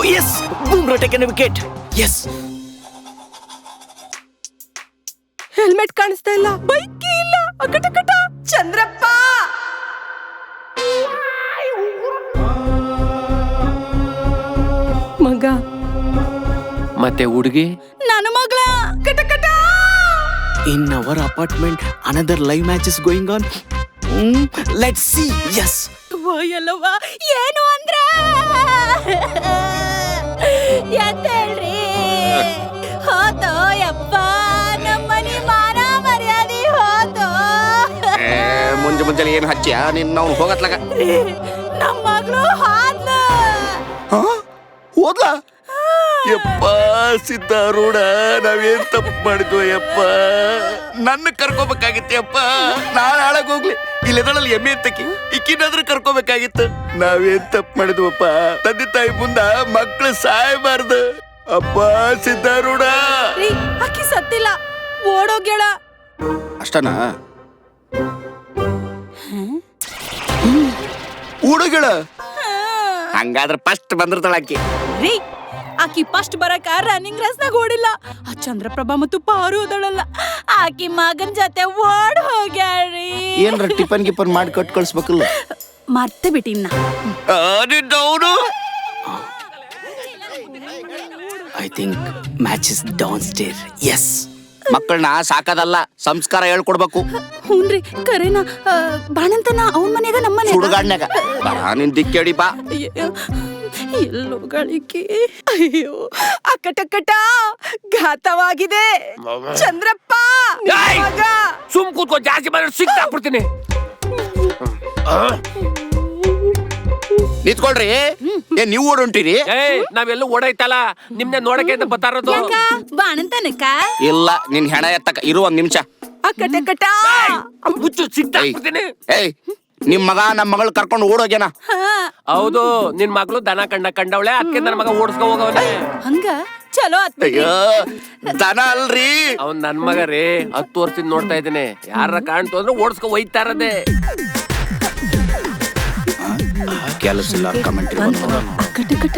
yes, Bumrah taken a wicket. Yes. Helmet ಕಾಣಿಸ್ತಾ ಇಲ್ಲ, bike ಇಲ್ಲ, ಅಕಟಕಟ. ಚಂದ್ರಪ್ಪ ಮಗ ಮತ್ತೆ ಹುಡುಗಿ ನನ್ನ ಮಗಳ ಕಟಕಟ. In our apartment, another live match is going on. Let's see. Yes. ಎಲ್ಲವ ಏನು ಅಂದ್ರ ಎದ್ದೇಳ್ರಿ, ಹೋತೋ ಯಪ್ಪ ನಮ್ಮನಿ ಮಾನ ಮರ್ಯಾದೆ ಹೋತೋ. ಮುಂಜಾನೆ ಏನ್ ಹಚ್ಚಿಯ ನಿನ್ನ ಅವ್ನು ಹೋಗತ್ಲಾಗ ನಮ್ಮ ಮಗಳು ಹಾದ್ಲು. ಹೋದ್ಲಾ? ಯಪ್ಪ ಸಿದ್ದಾರೂಢ, ನಾವೇನ್ ತಪ್ಪು ಮಾಡಿದ್ವಿ ಯಪ್ಪ. ನನ್ನ ಕರ್ಕೋಬೇಕಾಗಿತ್ತು ಯಪ್ಪ. ನಾಳೆ ಹಾಳಾಗ ಹೋಗ್ಲಿ, ಇಲ್ಲದ್ರಲ್ಲಿ ಎಮ್ಮೆ ಎತ್ತಕ್ಕಿ ಇಕ್ಕಿನಾದ್ರೂ ಕರ್ಕೋಬೇಕಾಗಿತ್ತು. ನಾವೇನ್ ತಪ್ಪು ಮಾಡಿದ್ವಪ್ಪ. ತಂದೆ ತಾಯಿ ಮುಂದ ಮಕ್ಳು ಸಾಯಬಾರ್ದು ಅಪ್ಪ. ಸಿದ್ದಾರೂಢ ಅಕ್ಕಿ ಸತ್ತಿಲ್ಲ, ಓಡೋಗ್ಯಾಳ. ಅಷ್ಟನಾ? ಓಡೋಗ್ಯಾಳ? ಹಂಗಾದ್ರೆ ಫಸ್ಟ್ ಬಂದಿರ್ತಾಳ ಆಕಿ. ರೀ ಆಕಿ ಫಸ್ಟ್ ಬರಕ ರನ್ನಿಂಗ್ ರೇಸ್ ನಾಗ ಓಡಿಲ್ಲ. ಆ ಚಂದ್ರಪ್ರಭಾ ಮತ್ತು ಪಾರು ಓದಳಲ್ಲ, ಆಕಿ ಮಗನ್ ಜೊತೆ ಓಡ್ ಹೋಗ್ಯಾಳ್ರಿ. ಏನ್ರ ಟಿಫನ್ ಗಿಫನ್ ಮಾಡಿ cut ಕಳ್ಸ್ಬೇಕಲ್ಲ. ಮರ್ತೆ ಬಿಟ್ಟಿನ್ನ. I think match is downstairs. Yes. ಮಕ್ಕಳನ್ನ ಸಾಕದಲ್ಲ, ಸಂಸ್ಕಾರ ಹೇಳ್ಕೊಡ್ಬೇಕು. ಹೂನ್ರಿ ಕರೇನಾ. ಬಾಣಂತನ ಅವನ ಮನೆಯಾಗ ನಮ್ಮ ಮನೆ ಸುಡುಗಾಡ್ನ್ಯಾಗ ನಿನ್ ದಿಕ್ಕೇಡಿ ಬಾ. ಎಲ್ಲೋ ಗಳಿಕೆ. ಅಯ್ಯೋ ಅಕ್ಕಟಕ್ಕಟ ಘಾತವಾಗಿದೆ. ಚಂದ್ರಪ್ಪ ಸುಮ್ ಕೂತ್ಕೋ, ಜಾಸ್ತಿ ಮಾಡಿ ಸಿಕ್ಕಾಕ್ಬಿಡ್ತೀನಿ. ನಿಂತ್ಕೊಳ್ರಿ. ಏನ್ ನೀವು ಓಡೊಂಟಿರಿ? ನಾವೆಲ್ಲೂ ಓಡೈತಲ್ಲ, ನಿಮ್ನೆ ನೋಡಕ್ಕೆ ಅಂತ ಬತ್ತಾರದು. ಬಾಣಂತನಕ್ಕ ಇಲ್ಲ, ನಿನ್ ಹೆಣ ಎತ್ತಕ ಇರು ಒಂದ್ ನಿಮಿಷ. ಅಕ್ಕಟಕ್ಕಟ ಮುಚ್ಚು, ಸಿಕ್ಕಾಕ್ಬಿಡ್ತೀನಿ. ಏಯ್, ನಿಮ್ ಮಗ ನಮ್ ಮಗಳು ಕರ್ಕೊಂಡು ಓಡೋಗ್ಯಾನ. ಹೌದು, ನಿನ್ ಮಗಳು ದನ ಕಂಡವಳೆ, ಅದಕ್ಕೆ ನನ್ನ ಮಗ ಓಡಿಸ್ಕೊ ಹೋಗವನೆ. ಹಂಗ ಚಲೋ ಅಯ್ಯೋ, ದನ ಅಲ್ರಿ ಅವ್ನ್ ನನ್ ಮಗ ರೀ. 10 ವರ್ಷದಿಂದ ನೋಡ್ತಾ ಇದ್ದೀನಿ. ಯಾರ ಕಾಣ್ತು ಅಂದ್ರೆ ಓಡಿಸ್ಕೊ ಒಯ್ತಾ ಇರದೆ. ಕೆಲಸ ಇಲ್ಲ. Comment ಅಕ್ಕಟಕ್ಕಟ.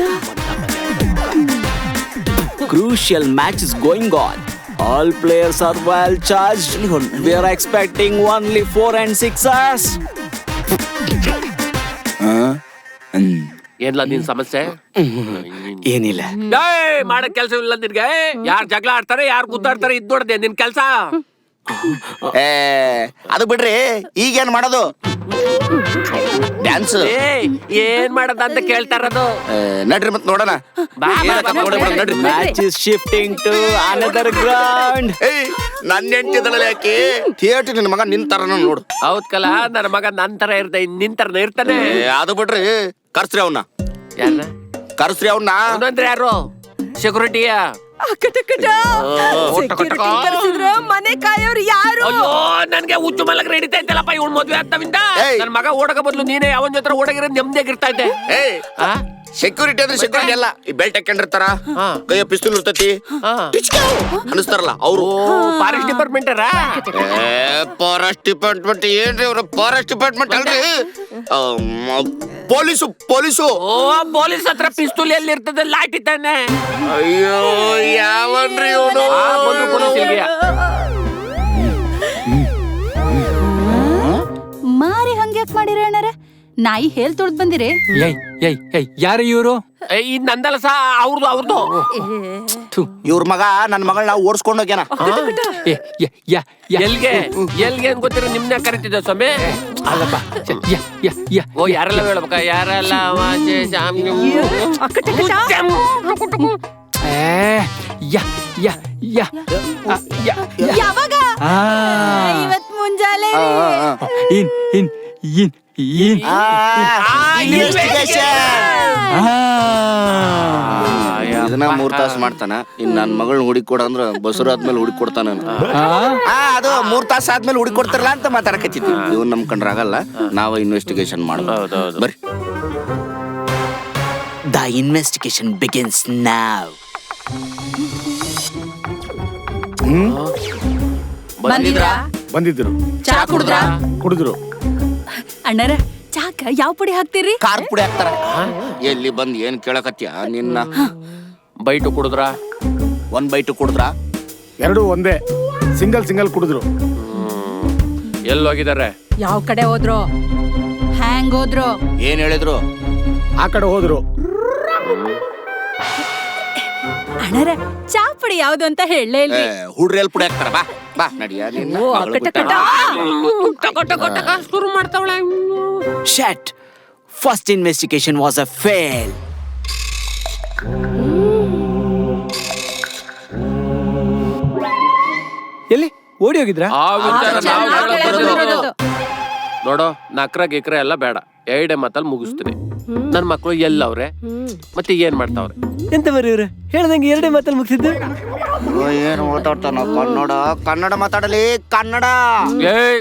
Crucial match is going on. All players are well charged. We are expecting only 4 and 6ers. ಏನ್ಲ ನಿನ್ ಸಮಸ್ಯೆ? ಏನಿಲ್ಲ. ಮಾಡಕ್ ಕೆಲ್ಸ ಇಲ್ಲ ನಿನ್ಗೆ. ಯಾರ್ ಜಗಳ ಆಡ್ತಾರೆ, ಯಾರು ಗುದ್ದಾಡ್ತಾರೆ, ಇದ್ ನೋಡ್ದೆ ನಿನ್ ಕೆಲ್ಸ. ಅದು ಬಿಡ್ರಿ, ಈಗೇನ್ ಮಾಡೋದು? ಡ್ಯಾನ್ಸ್ ಏನ್ ಮಾಡದ ಅಂತ ಕೇಳ್ತಾ ಇರೋದು. ನಡ್ರಿ ಮತ್ ನೋಡೋಣ. Match is shifting to another ground. ಏಯ್, ನನ್ನ ಹೆಂಡತಿದಳಲ್ಲ ಯಾಕೆ? ಥಿಯೇಟರ್ ನಿನ್ ಮಗ ನಿಂತಾರನ ನೋಡು. ಹೌದ್ ಕಲ, ನನ್ನ ಮಗ ನನ್ ತರ ನಿನ್ ತರನ ಇರ್ತಾನೆ. ಅದು ಬಿಡ್ರಿ, ಕರ್ಸ್ರಿ ಅವನ್ನ. ಯಾರ ಕರ್ಸ್ರಿ ಅವನ್ನ. ಅಂದ್ರೆ ಯಾರು? ಸೆಕ್ಯೂರಿಟಿಯ? ಅಕ್ಕಟಕ್ಕಟ ಮನೆ ಕಾಯೋರು ಯಾರು? ಅಯ್ಯೋ, ನನ್ಗೆ ಹುಚ್ಚು ಮಲಗ್ರ ಹಿಡಿತಾ ಇದ್ದಲ್ಲಪ್ಪ ಇವ್ನ ಮದ್ವೆ ಆಗ್ತಾವಿಂದ. ನನ್ ಮಗ ಓಡಕ ಬದ್ಲು ನೀನೇ ಅವನ ಜೊತೆ ಓಡಗಿರೋದು ನೆಮ್ಮದಿಯಾಗಿರ್ತಾ ಇದ್ದೆ. ಸೆಕ್ಯೂರಿಟಿ ಅಂದ್ರೆ ಸೆಕ್ಯೂರಿಟಿ ಅಲ್ಲ. ಈ ಬೆಲ್ಟ್ ಹಾಕೊಂಡಿರ್ತಾರ, ಕೈಯ ಪಿಸ್ತೂಲ್ ಇರ್ತೈತಿ, ಅನಿಸ್ತಾರಲ್ಲ ಅವರು. ಫಾರೆಸ್ಟ್ ಡಿಪಾರ್ಟ್ಮೆಂಟ್ ಫಾರೆಸ್ಟ್ ಡಿಪಾರ್ಟ್ಮೆಂಟ್ ಏನ್ರಿ? ಅವ್ರ ಫಾರೆಸ್ಟ್ ಡಿಪಾರ್ಟ್ಮೆಂಟ್ ಅಲ್ರಿ, ಪೊಲೀಸು. ಪೊಲೀಸ್ ಹತ್ರ ಪಿಸ್ತೂಲ್ ಎಲ್ಲಿ ಇರ್ತದೆ? ಲಾಠಿ ತಾನೆ. ಅಯ್ಯೋ, ಯಾವನ್ರಿ ಇವನು? ಮಾರಿ ಹಂಗ್ಯಾಕ್ ಮಾಡಿರ ಅಣ್ಣಾರ? ನಾಯಿ ಹೇಳ್ ತೊಳ್ದ್ ಬಂದಿರಿ? ಯಾರು ಇವರು? ಇದ್ ನಂದಲ್ಲ ಅವ್ರದ್ದು. ಇವ್ರ ಮಗ ನನ್ ಮಗಳನ್ನ ಓಡಿಸ್ಕೊಂಡು ಹೋಗ್ಯಾನ. ಎಲ್ಗೆ ಅಂತ ಗೊತ್ತಿರ ನಿಮ್ನ ಕರಿತಿದ್ದ ಸ್ವಾಮಿ. ಅಲ್ಲಪ್ಪ, ಓ, ಯಾರೆಲ್ಲ ಹೇಳ್ಬೇಕ? ಯಾರೆಲ್ಲ ಯಾವಾಗ? ಇವತ್ ಮುಂಜಾನೆ. ಇದನ್ನ 3 ತಾಸು ಮಾಡ್ತಾನ. ಇನ್ ನನ್ ಮಗಳನ್ನ ಹುಡುಕಿ ಕೊಡ ಅಂದ್ರ ಬಸರು ಆದ್ಮೇಲೆ ಹುಡುಕಿ ಕೊಡ್ತಾನ. ಅದು 3 ತಾಸು ಆದ್ಮೇಲೆ ಹುಡುಕಿ ಕೊಡ್ತಾರಲ್ಲ ಅಂತ ಮಾತಾಡಕತ್ತಿದ್ವಿ. ಇವ್ನ ನಮ್ ಕಂಡ್ರ ಆಗಲ್ಲ, ನಾವ ಇನ್ವೆಸ್ಟಿಗೇಷನ್ ಮಾಡ್ಬೋದು. ಬರ್ರಿ. The investigation begins now. ಬಂದಿದ್ರಾ? ಬಂದಿದ್ರು. ಚಾ ಕುಡಿದ್ರಾ? ಕುಡಿದ್ರು. ಅಣ್ಣರ ಚಾಕ ಯಾವ ಪುಡಿ ಹಾಕ್ತೀರಿ? ಖಾರ ಪುಡಿ ಹಾಕ್ತಾರ. ಎಲ್ಲಿ ಬಂದ್ ಏನ್ ಕೇಳಕತ್ಯ ನಿನ್ನ? ಬೈಟು ಕುಡಿದ್ರ? 1 ಬೈಟ್ ಕುಡಿದ್ರ? 2 ಒಂದೇ, ಸಿಂಗಲ್ ಕುಡಿದ್ರು. ಎಲ್ಲಿ ಹೋಗಿದ್ದಾರೆ? ಯಾವ ಕಡೆ ಹೋದ್ರು? ಹ್ಯಾಂಗ್ ಹೋದ್ರು? ಏನ್ ಹೇಳಿದ್ರು? ಆ ಕಡೆ ಹೋದ್ರು. ಅಣ್ಣರ ಚಾ ಪುಡಿ ಯಾವ್ದು ಅಂತ ಹೇಳಲೇ ಇಲ್ಲ. ಹುಡ್ರಿ ಎಲ್ ಪುಡಿ ಹಾಕ್ತಾರ? ಬಾ ಬಾ ನಡಿಯ ನಿನ್ನ. ಓ, ಅಕ್ಕಟ. ಶುರು ಮಾಡ್ತಾವಳೆ. Shit! First investigation was a fail. ಎಲ್ಲಿ ಓಡಿ ಹೋಗಿದ್ರಾ? ಆ ವಿಚಾರ ನಾವು ಆ ಕಡೆ ಹೇಳೋದು. ಬರೋದು. ನೋಡೋ, ನಕ್ರ ಗಿಕ್ರ ಎಲ್ಲ ಬೇಡ, 2 ಮಾತಲ್ಲಿ ಮುಗಿಸ್ತೀನಿ. ನನ್ ಮಕ್ಳು ಎಲ್ಲವ್ರೆ, ಮತ್ತೆ ಏನ್ ಮಾಡ್ತಾವ್ರೆ? ಎಂತ ಬರೀ ಇವ್ರೆ ಹೇಳ್ದಂಗೆ 2 ಮಾತಲ್ಲಿ ಮುಗಿಸಿದ್ದು. ಏನ್ ಮಾತಾಡ್ತಾನ? ಕನ್ನಡ ಮಾತಾಡಲಿ, ಕನ್ನಡ. ಏಯ್,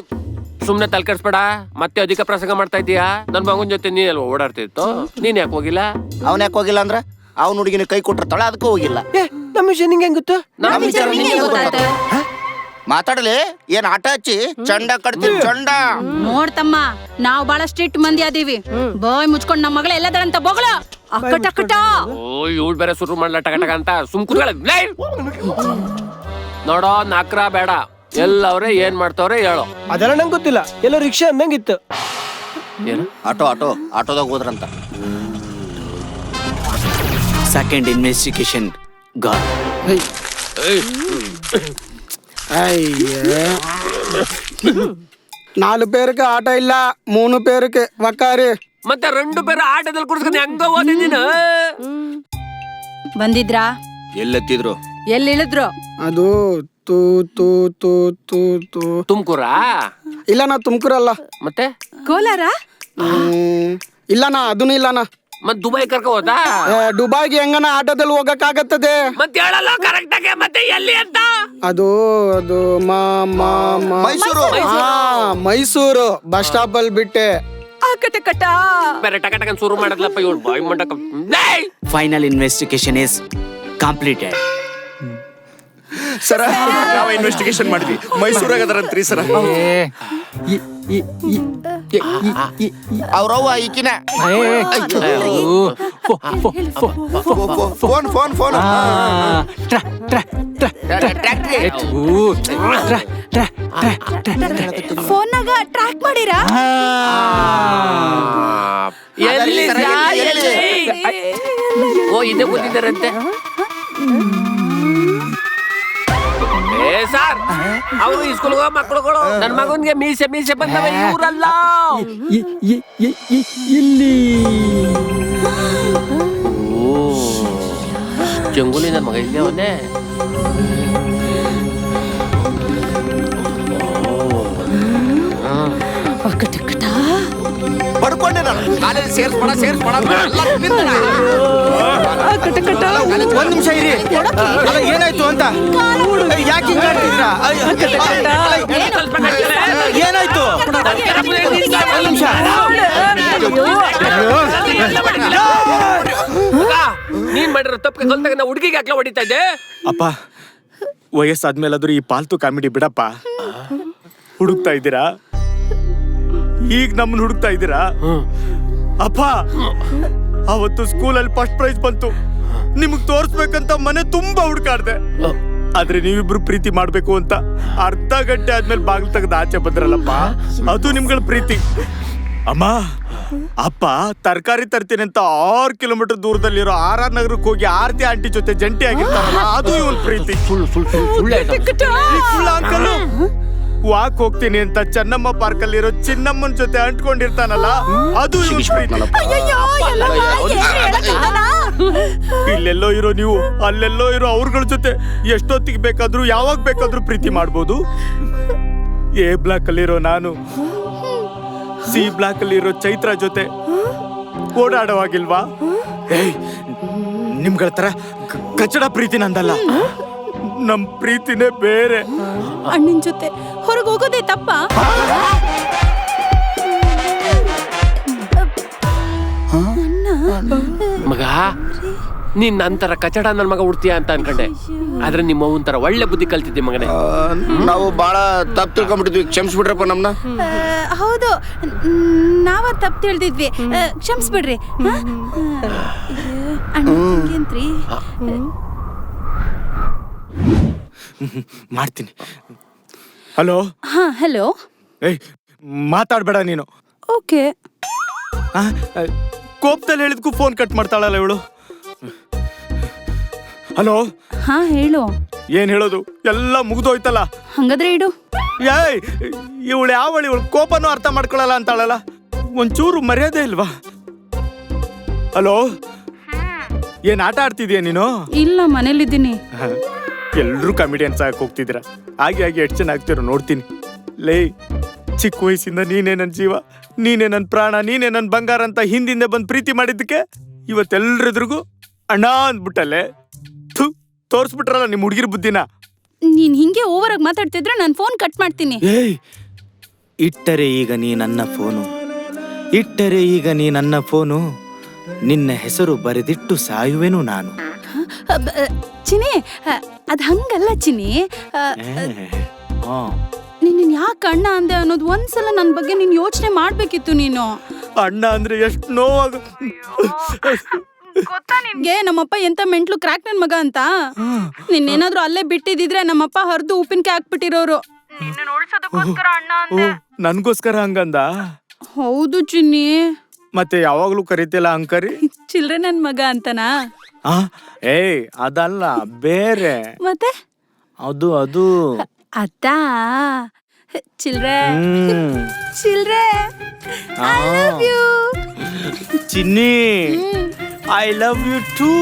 ಸುಮ್ನೆ ತಲೆ ಕೆಡ್ಸ್ಬೇಡ. ಮತ್ತೆ ಅಧಿಕ ಪ್ರಸಂಗ ಮಾಡ್ತಾ ಇದೀಯಾ? ನನ್ ಮಗನ್ ಜೊತೆ ನೀ ಅಲ್ವಾ ಓಡಾಡ್ತಿತ್ತು, ನೀನ್ ಯಾಕೆ ಹೋಗಿಲ್ಲ? ಅವನ್ ಯಾಕೆ ಹೋಗಿಲ್ಲ ಅಂದ್ರ ಅವ್ನ ಹುಡುಗಿನ ಕೈ ಕೊಟ್ಟಿರ್ತಾಳ, ಅದಕ್ಕೂ ಹೋಗಿಲ್ಲ. ನಮ್ಮ ವಿಷಯ ನಿಂಗೆ ಹೆಂಗ್ ಗೊತ್ತು? ನಮ್ ವಿಚಾರ ನಿಂಗೆ ನಿಂಗೆ ಗೊತ್ತಾಯ್ತು? ಮಾತಾಡಲಿ. ಏನ್ ಆಟ ಹಚ್ಚಿ ಚಂಡ ಕಟ್ತೀನಿ ಚಂಡ. ನೋಡ್ತಮ್ಮ, ನಾವ್ ಬಾಳ ಸ್ಟ್ರಿಕ್ಟ್ ಮಂದಿ ಅದೀವಿ. ಬಾಯ್ ಮುಚ್ಕೊಂಡ್ ನಮ್ಮ ಮಗಳ ಎಲ್ಲದರಂತ ಬೊಗಳ ಅಕ್ಕಟ. ಓ, ಇವಳು ಬೇರೆ ಶುರು ಮಾಡ್ಲ ಟಕ ಅಂತ ಸುಮ್ಕುಗಳ. ನೋಡೋ, ನಕ್ರ ಬೇಡ, ಎಲ್ಲವ್ರೆ ಏನ್ ಮಾಡ್ತಾವ್ರೆ ಹೇಳೋ. ಅದೆಲ್ಲ ನಂಗೆ ಗೊತ್ತಿಲ್ಲ, ಎಲ್ಲೋ ರಿಕ್ಷಾ ಅಂದಂಗಿತ್ತು. ಏನು? ಆಟೋದಾಗ ಹೋದ್ರಂತ. Second investigation gone. நாலு பேருக்கு ஆட்டோ இல்ல, 3 பேருக்கு வக்காரு. ಮತ್ತೆ 2 பேರು ಆಟೋದಲ್ಲಿ ಕುಡಿಸ್ಕೊಂಡು ಹೆಂಗ ಹೋದೆ ನೀನು? ಬಂದಿದ್ರಾ? ಎಲ್ಲೆತ್ತಿದ್ರು? ಎಲ್ಲಿ ಇಳಿದ್ರು? ಅದು ತೂ ತೂ ತೂ ತೂ ತೂ. ತುಮಕೂರಾ? ಇಲ್ಲಣ್ಣ, ತುಮಕೂರಲ್ಲ. ಮತ್ತೆ ಕೋಲಾರ? ಇಲ್ಲಣ್ಣ, ಅದನ್ನು ಇಲ್ಲಣ್ಣ. ಮತ್ ದುಬೈ ಕರ್ಕ ಹೋದಾ? ದುಬೈಗೆ ಹೆಂಗನ ಆಟೋದಲ್ಲಿ ಹೋಗಕ್ಕಾಗತ್ತದೆ? ಮತ್ತೆ ಹೇಳಲ್ಲ ಕರೆಕ್ಟ್ ಆಗಿ, ಮತ್ತೆ ಎಲ್ಲಿ ಅಂತ? ಅದು ಅದು ಮೈಸೂರು. ಮೈಸೂರು ಬಸ್ ಸ್ಟಾಪ್ ಅಲ್ಲಿ ಬಿಟ್ಟೆ. ಅಕ್ಕಟ. ಬೇರೆ ಟಕ ಟಕ ಶುರು ಮಾಡದ್ಲಪ್ಪ ಇವಳು ಬಾಯ್ Mundaka. Final investigation is completed. ಸರ, ನಾವ್ ಇನ್ವೆಸ್ಟಿಗೇಷನ್ ಮಾಡಿದ್ವಿ. ಮೈಸೂರಾಗ ಅದರಂತ್ರಿ ಸರ. ಅವ್ರವ್ವ ಈಕಿನ ಫೋನ್ ಫೋನ್ನಾಗ ಟ್ರ್ಯಾಕ್ ಮಾಡಿರಾ? ಎಲ್ಲಿ ಓ, ಇದೇ ಕೂತಿದ್ದಾರಂತೆ. ಏ ಸಾರ್, ಅವರು ಈ ಸ್ಕೂಲ್ ಮಕ್ಕಳುಗಳು. ನನ್ ಮಗನ್ಗೆ ಮೀಸೆ ಬಂದವ, ಇವ್ರಲ್ಲ. ಇಲ್ಲಿ ಜಂಗುಲಿ ನನ್ ಮಗ ಇದ್ದೆ ಅವನ್ನೇ. ಪಡ್ಕೊಂಡೆ ನಾನು ಕಾಲೇಜ್ ಸೇರ್ಸ್ಬೇಡ. ಒಂದ್ ನಿಮಿಷ ಇರಿ. ಅಲ್ಲ, ಏನಾಯ್ತು ಅಂತ? ಯಾಕೆ ಹಿಂಗ್ ಆಡ್ತಿದ್ದೀರಾ? ಏನಾಯ್ತು? ಒಂದ್ ನಿಮಿಷ. ನೀನ್ ಮಾಡಿರೋ ತಪ್ಪಿಗೆ ಕಲ್ತಾಗ ನಾ ಹುಡುಗಿಗೆ ಹಾಕ್ಲ ಹೊಡಿತಾ ಇದ್ದೆ. ಅಪ್ಪ, ವಯಸ್ಸಾದ್ಮೇಲಾದ್ರೂ ಈ ಪಾಲ್ತು ಕಾಮಿಡಿ ಬಿಡಪ್ಪ. ಹುಡುಕ್ತಾ ಇದ್ದೀರಾ? ಈಗ ನಮ್ಮನ್ನ ಹುಡುಕ್ತಾ ಇದ್ದೀರಾ? ಅಪ್ಪ, ಅವತ್ತು ಸ್ಕೂಲಲ್ಲಿ ಫಸ್ಟ್ ಪ್ರೈಸ್ ಬಂತು. ನಿಮಗ್ ತೋರ್ಸ್ಬೇಕಂತ ಮನೆ ತುಂಬಾ ಹುಡುಕಾಡ್ದೆ. ಆದ್ರೆ ನೀವಿಬ್ರು ಪ್ರೀತಿ ಮಾಡ್ಬೇಕು ಅಂತ ಅರ್ಧ ಗಂಟೆ ಆದ್ಮೇಲೆ ಬಾಗಿಲು ತೆಗೆದು ಆಚೆ ಬಂದ್ರಲ್ಲಪ್ಪ, ಅದು ನಿಮ್ಗಳ ಪ್ರೀತಿ. ಅಮ್ಮ, ಅಪ್ಪ ತರಕಾರಿ ತರ್ತೀನಿ ಅಂತ 6 ಕಿಲೋಮೀಟರ್ ದೂರದಲ್ಲಿರೋ RR ನಗರಕ್ಕೆ ಹೋಗಿ ಆರ್ತಿ ಆಂಟಿ ಜೊತೆ ಜಂಟಿ ಆಗಿರ್ತಾರಲ್ಲ, ಅದು ಇವನ್ ಪ್ರೀತಿ. ಅಂಕಲ್ ವಾಕ್ ಹೋಗ್ತೀನಿ ಅಂತ ಚೆನ್ನಮ್ಮ ಪಾರ್ಕ್ ಅಲ್ಲಿರೋ ಚಿನ್ನಮ್ಮನ ಜೊತೆ ಅಂಟ್ಕೊಂಡಿರ್ತಾನಲ್ಲ, ಅದು ಇವನ್ ಪ್ರೀತಿ. ಇಲ್ಲೆಲ್ಲೋ ಇರೋ ನೀವು ಅಲ್ಲೆಲ್ಲೋ ಇರೋ ಅವ್ರಗಳ ಜೊತೆ ಎಷ್ಟೊತ್ತಿಗೆ ಬೇಕಾದ್ರೂ ಯಾವಾಗ ಬೇಕಾದ್ರೂ ಪ್ರೀತಿ ಮಾಡ್ಬೋದು. A ಬ್ಲಾಕ್ ಅಲ್ಲಿರೋ ನಾನು C ಬ್ಲಾಕ್ ಅಲ್ಲಿರೋ ಚೈತ್ರ ಜೊತೆ ಓಡಾಡೋವಾಗಿಲ್ವಾ? ನಿಮ್ಗಳ ತರ ಕಚ್ಚಡ ಪ್ರೀತಿ ನಂದಲ್ಲ. ನಮ್ ಪ್ರೀತಿನೇ ಬೇರೆ. ಅಣ್ಣನ್ ಜೊತೆ ಹೊರಗೆ ಹೋಗೋದೇ ತಪ್ಪ? ಮಗ ನೀನ್ ನಂತರ ಕಚಡ ನನ್ ಮಗ ಹುಡ್ತೀಯ ಅಂತ ಅನ್ಕೊಂಡೆ, ಆದ್ರೆ ನಿಮ್ಮ ಅವ್ವನ್ ತರ ಒಳ್ಳೆ ಬುದ್ಧಿ ಕಲ್ತಿದ್ದೆ ಮಗನೇ. ನಾವು ಬಾಳ ತಪ್ಪು ತಿಳ್ಕೊಂಡ್ಬಿಟ್ಟಿದ್ವಿ, ಕ್ಷಮಿಸ್ಬಿಡ್ರಪ್ಪ ನಮ್ನ. ಹೌದು, ನಾವ ತಪ್ಪು ತಿಳಿದಿದ್ವಿ, ಕ್ಷಮಿಸ್ಬಿಡ್ರಿ. ಅಣ್ಣಂತ್ರಿ ಮಾಡ್ತೀನಿ. ಹಲೋ. ಹಾ ಹಲೋ. ಏಯ್ ಮಾತಾಡ್ಬೇಡ ನೀನು. ಓಕೆ. ಕೋಪದಲ್ಲಿ ಹೇಳಿದ್ಕು ಫೋನ್ ಕಟ್ ಮಾಡ್ತಾಳಲ್ಲ ಇವಳು. ಹಲೋ. ಹಾ ಹೇಳು. ಏನ್ ಹೇಳೋದು, ಎಲ್ಲ ಮುಗ್ದೋಯ್ತಲ್ಲ. ಹಂಗಾದ್ರೆ ಇಡು. ಏಯ್ ಇವಳು ಯಾವಳು, ಇವಳು ಕೋಪನೂ ಅರ್ಥ ಮಾಡ್ಕೊಳಲ್ಲ ಅಂತಾಳಲ್ಲ, ಒಂಚೂರು ಮರ್ಯಾದೆ ಇಲ್ವಾ? ಹಲೋ, ಏನ್ ಆಟ ಆಡ್ತಿದ್ಯಾ ನೀನು? ಇಲ್ಲ, ಮನೇಲಿದ್ದೀನಿ. ಎಲ್ರು ಕಾಮಿಡಿಯನ್ಸ್ ಆಗಕ್ಕೆ ಹೋಗ್ತಿದ್ದೀರಾ, ಹಾಗೆ ಎಷ್ಟು ಚೆನ್ನಾಗ್ತಿರೋ ನೋಡ್ತೀನಿ. ಲೇ, ಚಿಕ್ಕ ವಯಸ್ಸಿಂದ ನೀನೇ ನನ್ನ ಜೀವ, ನೀನೇ ನನ್ನ ಪ್ರಾಣ, ನೀನೇ ನನ್ನ ಬಂಗಾರ ಅಂತ ಹಿಂದಿಂದ ಬಂದು ಪ್ರೀತಿ ಮಾಡಿದ್ದಕ್ಕೆ ಇವತ್ತೆಲ್ರೆದ್ರಿಗೂ ಅಣ್ಣ ಅಂದ್ಬಿಟ್ಟಲ್ಲೇ. ತೋರ್ಸ್ಬಿಟ್ರಲ್ಲ ನಿಮ್ಮ ಹುಡುಗಿರ್ ಬುದ್ಧಿನ. ನೀನ್ ಹಿಂಗೆ ಓವರ್ ಆಗಿ ಮಾತಾಡ್ತಿದ್ರೆ ನಾನು ಫೋನ್ ಕಟ್ ಮಾಡ್ತೀನಿ. ಏಯ್, ಇಟ್ಟರೆ ಈಗ ನೀ ನನ್ನ ಫೋನು, ಇಟ್ಟರೆ ಈಗ ನೀ ನನ್ನ ಫೋನು, ನಿನ್ನ ಹೆಸರು ಬರೆದಿಟ್ಟು ಸಾಯುವೆನು ನಾನು. ಚಿನಿ, ಅದ್ ಹಂಗಲ್ಲ ಚಿನಿ. ಹಾ, ನಿನ್ನ ಯಾಕೆ ಅಣ್ಣ ಅಂದೆ ಅನ್ನೋದು ಒಂದ್ಸಲ ನನ್ನ ಬಗ್ಗೆ ನೀನ್ ಯೋಚನೆ ಮಾಡ್ಬೇಕಿತ್ತು ನೀನು. ಅಣ್ಣ ಅಂದ್ರೆ ಎಷ್ಟು ನೋವಾಗ. ಗೊತ್ತಾ ನಿನ್ಗೆ ನಮ್ಮಪ್ಪ ಎಂತ ಮೆಂಟ್ಲು ಕ್ರ್ಯಾಕ್ ನನ್ ಮಗ ಅಂತ? ನಿನ್ನೇನಾದ್ರೂ ಅಲ್ಲೇ ಬಿಟ್ಟಿದ್ರೆ ನಮ್ಮಪ್ಪ ಹರಿದು ಉಪ್ಪಿನಕಾಯಿ ಹಾಕ್ಬಿಟ್ಟಿರೋರು. ನನ್ಗೋಸ್ಕರ ಹಂಗಂದ? ಹೌದು ಚಿನ್ನಿ. ಮತ್ತೆ ಯಾವಾಗ್ಲೂ ಕರಿತಿಲ್ಲ ಹಂಕರಿ? ಚಿಲ್ರೆ ನನ್ ಮಗ ಅಂತನಾ? ಏಯ್ ಅದಲ್ಲ, ಬೇರೆ. ಮತ್ತೆ ಅದು ಅದು ಅದಾ? ಚಿಲ್ರೆ ಚಿಲ್ರೆ, I love you. Chinni, I love you two.